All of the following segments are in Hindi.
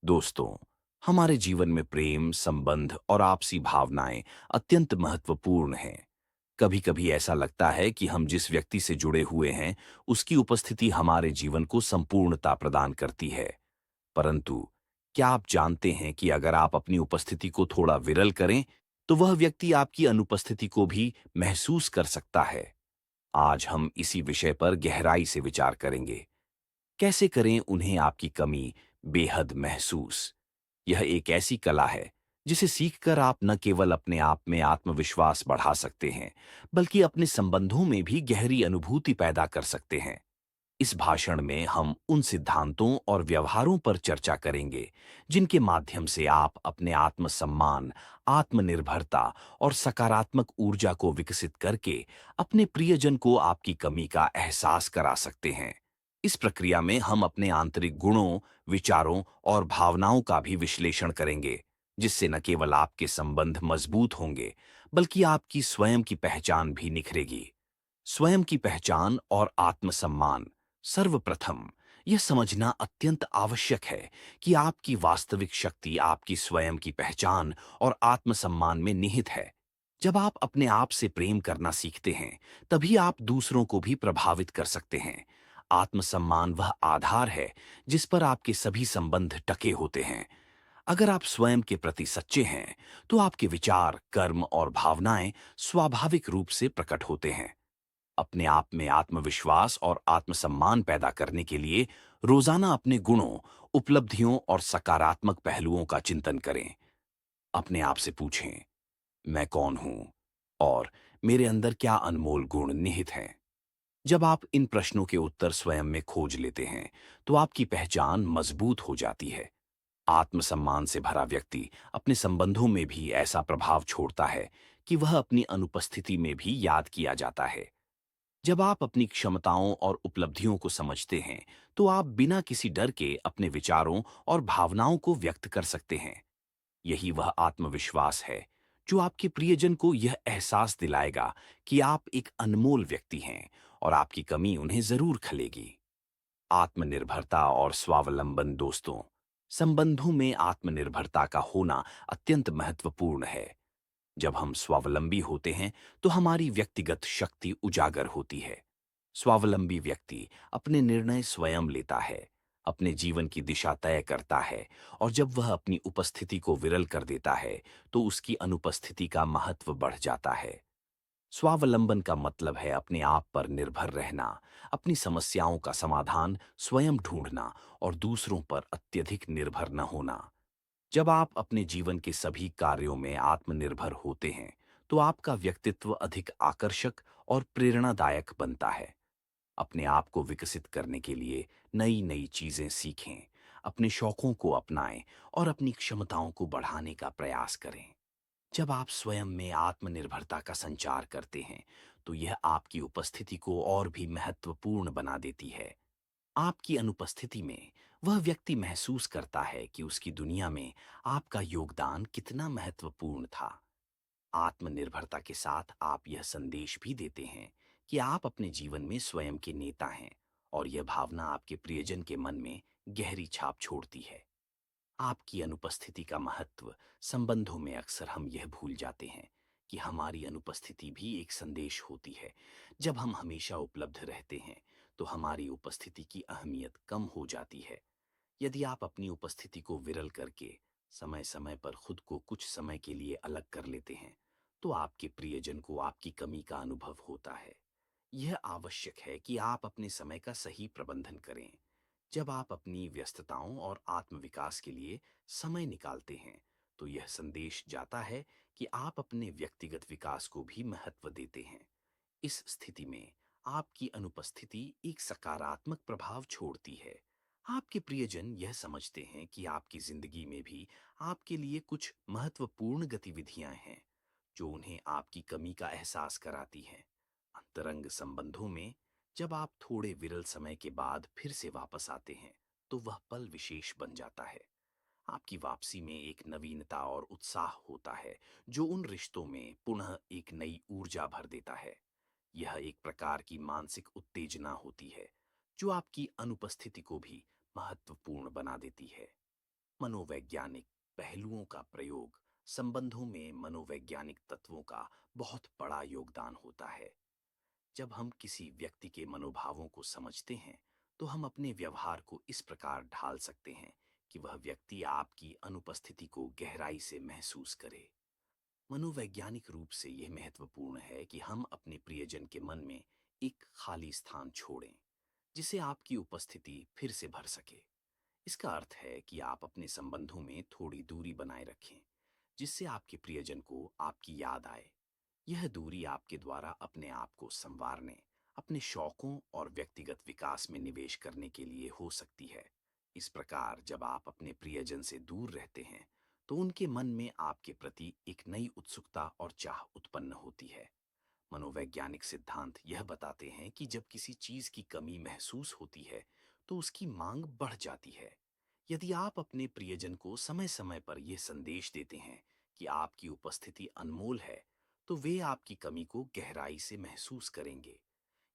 दोस्तों, हमारे जीवन में प्रेम, संबंध और आपसी भावनाएं अत्यंत महत्वपूर्ण हैं। कभी-कभी ऐसा लगता है कि हम जिस व्यक्ति से जुड़े हुए हैं, उसकी उपस्थिति हमारे जीवन को संपूर्णता प्रदान करती है। परंतु, क्या आप जानते हैं कि अगर आप अपनी उपस्थिति को थोड़ा विरल करें, तो वह व्यक्ति आपकी अनुपस्थिति को भी महसूस कर सकता है? आज हम इसी विषय पर गहराई से विचार करेंगे। कैसे करें उन्हें आपकी कमी बेहद महसूस? यह एक ऐसी कला है जिसे सीखकर आप न केवल अपने आप में आत्मविश्वास बढ़ा सकते हैं, बल्कि अपने संबंधों में भी गहरी अनुभूति पैदा कर सकते हैं। इस भाषण में हम उन सिद्धांतों और व्यवहारों पर चर्चा करेंगे जिनके माध्यम से आप अपने आत्मसम्मान, आत्मनिर्भरता और सकारात्मक ऊर्जा को विकसित करके अपने प्रियजन को आपकी कमी का एहसास करा सकते हैं। इस प्रक्रिया में हम अपने आंतरिक गुणों, विचारों और भावनाओं का भी विश्लेषण करेंगे, जिससे न केवल आपके संबंध मजबूत होंगे, बल्कि आपकी स्वयं की पहचान भी निखरेगी। स्वयं की पहचान और आत्मसम्मान। सर्वप्रथम, यह समझना अत्यंत आवश्यक है कि आपकी वास्तविक शक्ति आपकी स्वयं की पहचान और आत्मसम्मान में निहित है। जब आप अपने आप से प्रेम करना सीखते हैं, तभी आप दूसरों को भी प्रभावित कर सकते हैं। आत्मसम्मान वह आधार है जिस पर आपके सभी संबंध टके होते हैं। अगर आप स्वयं के प्रति सच्चे हैं, तो आपके विचार, कर्म और भावनाएं स्वाभाविक रूप से प्रकट होते हैं। अपने आप में आत्मविश्वास और आत्मसम्मान पैदा करने के लिए रोजाना अपने गुणों, उपलब्धियों और सकारात्मक पहलुओं का चिंतन करें। अपने आप से पूछें, मैं कौन हूं और मेरे अंदर क्या अनमोल गुण निहित हैं। जब आप इन प्रश्नों के उत्तर स्वयं में खोज लेते हैं, तो आपकी पहचान मजबूत हो जाती है। आत्मसम्मान से भरा व्यक्ति अपने संबंधों में भी ऐसा प्रभाव छोड़ता है कि वह अपनी अनुपस्थिति में भी याद किया जाता है। जब आप अपनी क्षमताओं और उपलब्धियों को समझते हैं, तो आप बिना किसी डर के अपने विचारों और भावनाओं को व्यक्त कर सकते हैं। यही वह आत्मविश्वास है जो आपके प्रियजन को यह एहसास दिलाएगा कि आप एक अनमोल व्यक्ति हैं और आपकी कमी उन्हें जरूर खलेगी। आत्मनिर्भरता और स्वावलंबन। दोस्तों, संबंधों में आत्मनिर्भरता का होना अत्यंत महत्वपूर्ण है। जब हम स्वावलंबी होते हैं, तो हमारी व्यक्तिगत शक्ति उजागर होती है। स्वावलंबी व्यक्ति अपने निर्णय स्वयं लेता है, अपने जीवन की दिशा तय करता है, और जब वह अपनी उपस्थिति को विरल कर देता है, तो उसकी अनुपस्थिति का महत्व बढ़ जाता है। स्वावलंबन का मतलब है अपने आप पर निर्भर रहना, अपनी समस्याओं का समाधान स्वयं ढूंढना और दूसरों पर अत्यधिक निर्भर न होना। जब आप अपने जीवन के सभी कार्यों में आत्मनिर्भर होते हैं, तो आपका व्यक्तित्व अधिक आकर्षक और प्रेरणादायक बनता है। अपने आप को विकसित करने के लिए नई नई चीजें सीखें, अपने शौकों को अपनाएं और अपनी क्षमताओं को बढ़ाने का प्रयास करें। जब आप स्वयं में आत्मनिर्भरता का संचार करते हैं, तो यह आपकी उपस्थिति को और भी महत्वपूर्ण बना देती है। आपकी अनुपस्थिति में वह व्यक्ति महसूस करता है कि उसकी दुनिया में आपका योगदान कितना महत्वपूर्ण था। आत्मनिर्भरता के साथ आप यह संदेश भी देते हैं कि आप अपने जीवन में स्वयं के नेता हैं, और यह भावना आपके प्रियजन के मन में गहरी छाप छोड़ती है। आपकी अनुपस्थिति का महत्व। संबंधों में अक्सर हम यह भूल जाते हैं कि हमारी अनुपस्थिति भी एक संदेश होती है। जब हम हमेशा उपलब्ध रहते हैं, तो हमारी उपस्थिति की अहमियत कम हो जाती है। यदि आप अपनी उपस्थिति को विरल करके समय समय पर खुद को कुछ समय के लिए अलग कर लेते हैं, तो आपके प्रियजन को आपकी कमी का अनुभव होता है। यह आवश्यक है कि आप अपने समय का सही प्रबंधन करें। जब आप अपनी व्यस्तताओं और आत्मविकास के लिए समय निकालते हैं, तो यह संदेश जाता है कि आप अपने व्यक्तिगत विकास को भी महत्व देते हैं। इस स्थिति में आपकी अनुपस्थिति एक सकारात्मक प्रभाव छोड़ती है। आपके प्रियजन यह समझते हैं कि आपकी जिंदगी में भी आपके लिए कुछ महत्वपूर्ण गतिविधियां हैं, जो उन्हें आपकी कमी का एहसास कराती हैं। अंतरंग संबंधों में जब आप थोड़े विरल समय के बाद फिर से वापस आते हैं, तो वह पल विशेष बन जाता है। आपकी वापसी में एक नवीनता और उत्साह होता है, जो उन रिश्तों में पुनः एक नई ऊर्जा भर देता है। यह एक प्रकार की मानसिक उत्तेजना होती है, जो आपकी अनुपस्थिति को भी महत्वपूर्ण बना देती है। मनोवैज्ञानिक पहलुओं का प्रयोग संबंधों में मनोवैज्ञानिक तत्वों का बहुत बड़ा योगदान होता है। जब हम किसी व्यक्ति के मनोभावों को समझते हैं, तो हम अपने व्यवहार को इस प्रकार ढाल सकते हैं कि वह व्यक्ति आपकी अनुपस्थिति को गहराई से महसूस करे। मनोवैज्ञानिक रूप से यह महत्वपूर्ण है कि हम अपने प्रियजन के मन में एक खाली स्थान छोड़ें, जिसे आपकी उपस्थिति फिर से भर सके। इसका अर्थ है कि आप अपने संबंधों में थोड़ी दूरी बनाए रखें, जिससे आपके प्रियजन को आपकी याद आए। यह दूरी आपके द्वारा अपने आप को संवारने, अपने शौकों और व्यक्तिगत विकास में निवेश करने के लिए हो सकती है। इस प्रकार जब आप अपने प्रियजन से दूर रहते हैं, तो उनके मन में आपके प्रति एक नई उत्सुकता और चाह उत्पन्न होती है। मनोवैज्ञानिक सिद्धांत यह बताते हैं कि जब किसी चीज की कमी महसूस होती है, तो उसकी मांग बढ़ जाती है। यदि आप अपने प्रियजन को समय समय पर यह संदेश देते हैं कि आपकी उपस्थिति अनमोल है, तो वे आपकी कमी को गहराई से महसूस करेंगे।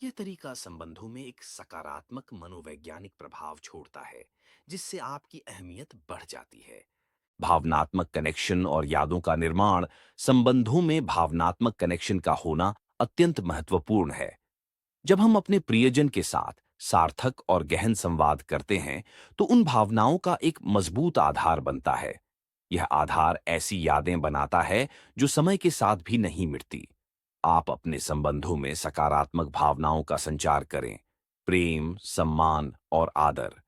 यह तरीका संबंधों में एक सकारात्मक मनोवैज्ञानिक प्रभाव छोड़ता है, जिससे आपकी अहमियत बढ़ जाती है। भावनात्मक कनेक्शन और यादों का निर्माण। संबंधों में भावनात्मक कनेक्शन का होना अत्यंत महत्वपूर्ण है। जब हम अपने प्रियजन के साथ सार्थक और गहन संवाद करते हैं, तो उन भावनाओं का एक मजबूत आधार बनता है। यह आधार ऐसी यादें बनाता है जो समय के साथ भी नहीं मिटती। आप अपने संबंधों में सकारात्मक भावनाओं का संचार करें, प्रेम, सम्मान और आदर।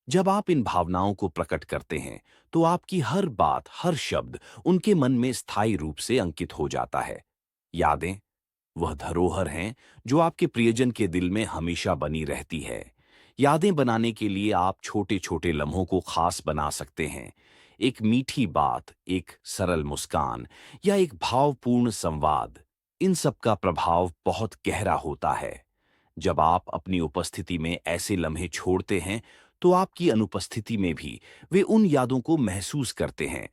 जब आप इन भावनाओं को प्रकट करते हैं, तो आपकी हर बात, हर शब्द उनके मन में स्थायी रूप से अंकित हो जाता है। यादें वह धरोहर हैं जो आपके प्रियजन के दिल में हमेशा बनी रहती है। यादें बनाने के लिए आप छोटे छोटे लम्हों को खास बना सकते हैं। एक मीठी बात, एक सरल मुस्कान या एक भावपूर्ण संवाद, इन सब का प्रभाव बहुत गहरा होता है। जब आप अपनी उपस्थिति में ऐसे लम्हे छोड़ते हैं, तो आपकी अनुपस्थिति में भी वे उन यादों को महसूस करते हैं।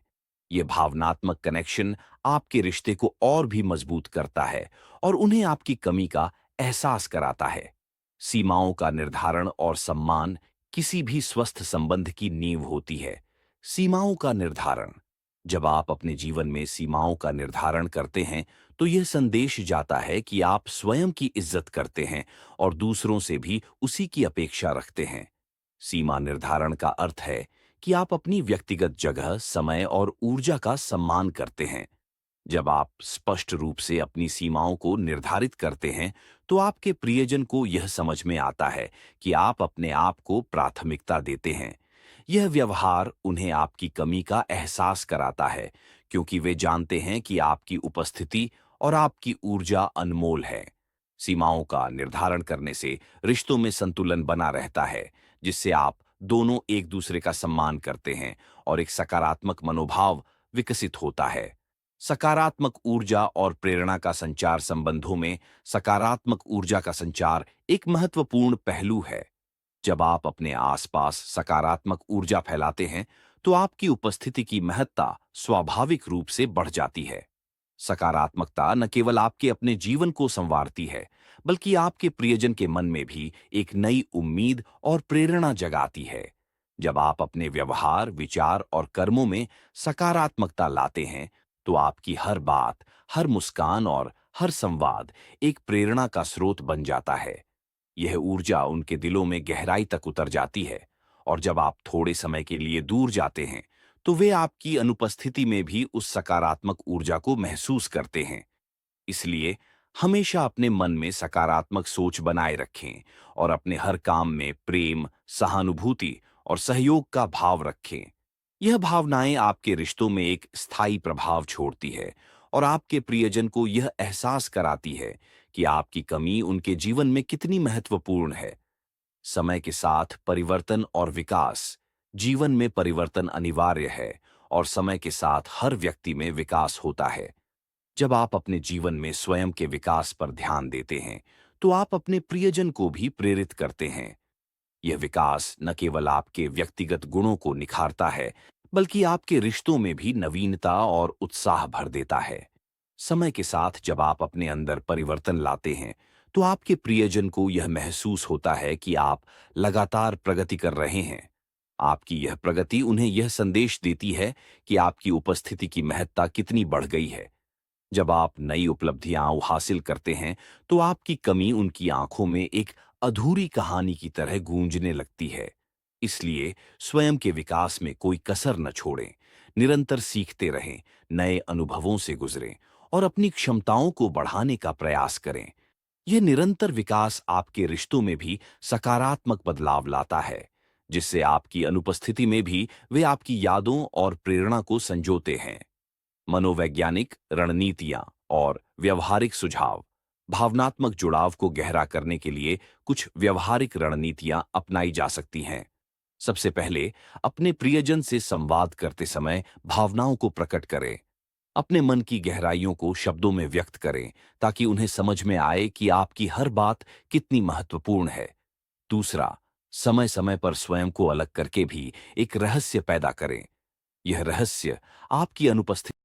ये भावनात्मक कनेक्शन आपके रिश्ते को और भी मजबूत करता है और उन्हें आपकी कमी का एहसास कराता है। सीमाओं का निर्धारण और सम्मान किसी भी स्वस्थ संबंध की नींव होती है। सीमाओं का निर्धारण। जब आप अपने जीवन में सीमाओं का निर्धारण करते हैं, तो यह संदेश जाता है कि आप स्वयं की इज्जत करते हैं और दूसरों से भी उसी की अपेक्षा रखते हैं। सीमा निर्धारण का अर्थ है कि आप अपनी व्यक्तिगत जगह, समय और ऊर्जा का सम्मान करते हैं। जब आप स्पष्ट रूप से अपनी सीमाओं को निर्धारित करते हैं, तो आपके प्रियजन को यह समझ में आता है कि आप अपने आप को प्राथमिकता देते हैं। यह व्यवहार उन्हें आपकी कमी का एहसास कराता है, क्योंकि वे जानते हैं कि आपकी उपस्थिति और आपकी ऊर्जा अनमोल है। सीमाओं का निर्धारण करने से रिश्तों में संतुलन बना रहता है, जिससे आप दोनों एक दूसरे का सम्मान करते हैं और एक सकारात्मक मनोभाव विकसित होता है। सकारात्मक ऊर्जा और प्रेरणा का संचार। संबंधों में सकारात्मक ऊर्जा का संचार एक महत्वपूर्ण पहलू है। जब आप अपने आसपास सकारात्मक ऊर्जा फैलाते हैं, तो आपकी उपस्थिति की महत्ता स्वाभाविक रूप से बढ़ जाती है। सकारात्मकता न केवल आपके अपने जीवन को संवारती है, बल्कि आपके प्रियजन के मन में भी एक नई उम्मीद और प्रेरणा जगाती है। जब आप अपने व्यवहार, विचार और कर्मों में सकारात्मकता लाते हैं, तो आपकी हर बात, हर मुस्कान और हर संवाद एक प्रेरणा का स्रोत बन जाता है। यह ऊर्जा उनके दिलों में गहराई तक उतर जाती है, और जब आप थोड़े समय के लिए दूर जाते हैं, तो वे आपकी अनुपस्थिति में भी उस सकारात्मक ऊर्जा को महसूस करते हैं। इसलिए हमेशा अपने मन में सकारात्मक सोच बनाए रखें और अपने हर काम में प्रेम, सहानुभूति और सहयोग का भाव रखें। यह भावनाएं आपके रिश्तों में एक स्थायी प्रभाव छोड़ती है और आपके प्रियजन को यह एहसास कराती है कि आपकी कमी उनके जीवन में कितनी महत्वपूर्ण है। समय के साथ परिवर्तन और विकास। जीवन में परिवर्तन अनिवार्य है और समय के साथ हर व्यक्ति में विकास होता है। जब आप अपने जीवन में स्वयं के विकास पर ध्यान देते हैं, तो आप अपने प्रियजन को भी प्रेरित करते हैं। यह विकास न केवल आपके व्यक्तिगत गुणों को निखारता है, बल्कि आपके रिश्तों में भी नवीनता और उत्साह भर देता है। समय के साथ जब आप अपने अंदर परिवर्तन लाते हैं, तो आपके प्रियजन को यह महसूस होता है कि आप लगातार प्रगति कर रहे हैं। आपकी यह प्रगति उन्हें यह संदेश देती है कि आपकी उपस्थिति की महत्ता कितनी बढ़ गई है। जब आप नई उपलब्धियां हासिल करते हैं, तो आपकी कमी उनकी आंखों में एक अधूरी कहानी की तरह गूंजने लगती है। इसलिए स्वयं के विकास में कोई कसर न छोड़ें, निरंतर सीखते रहें, नए अनुभवों से गुजरें और अपनी क्षमताओं को बढ़ाने का प्रयास करें। यह निरंतर विकास आपके रिश्तों में भी सकारात्मक बदलाव लाता है, जिससे आपकी अनुपस्थिति में भी वे आपकी यादों और प्रेरणा को संजोते हैं। मनोवैज्ञानिक रणनीतियां और व्यवहारिक सुझाव। भावनात्मक जुड़ाव को गहरा करने के लिए कुछ व्यवहारिक रणनीतियां अपनाई जा सकती हैं। सबसे पहले, अपने प्रियजन से संवाद करते समय भावनाओं को प्रकट करें। अपने मन की गहराइयों को शब्दों में व्यक्त करें, ताकि उन्हें समझ में आए कि आपकी हर बात कितनी महत्वपूर्ण है। दूसरा, समय समय पर स्वयं को अलग करके भी एक रहस्य पैदा करें। यह रहस्य आपकी अनुपस्थिति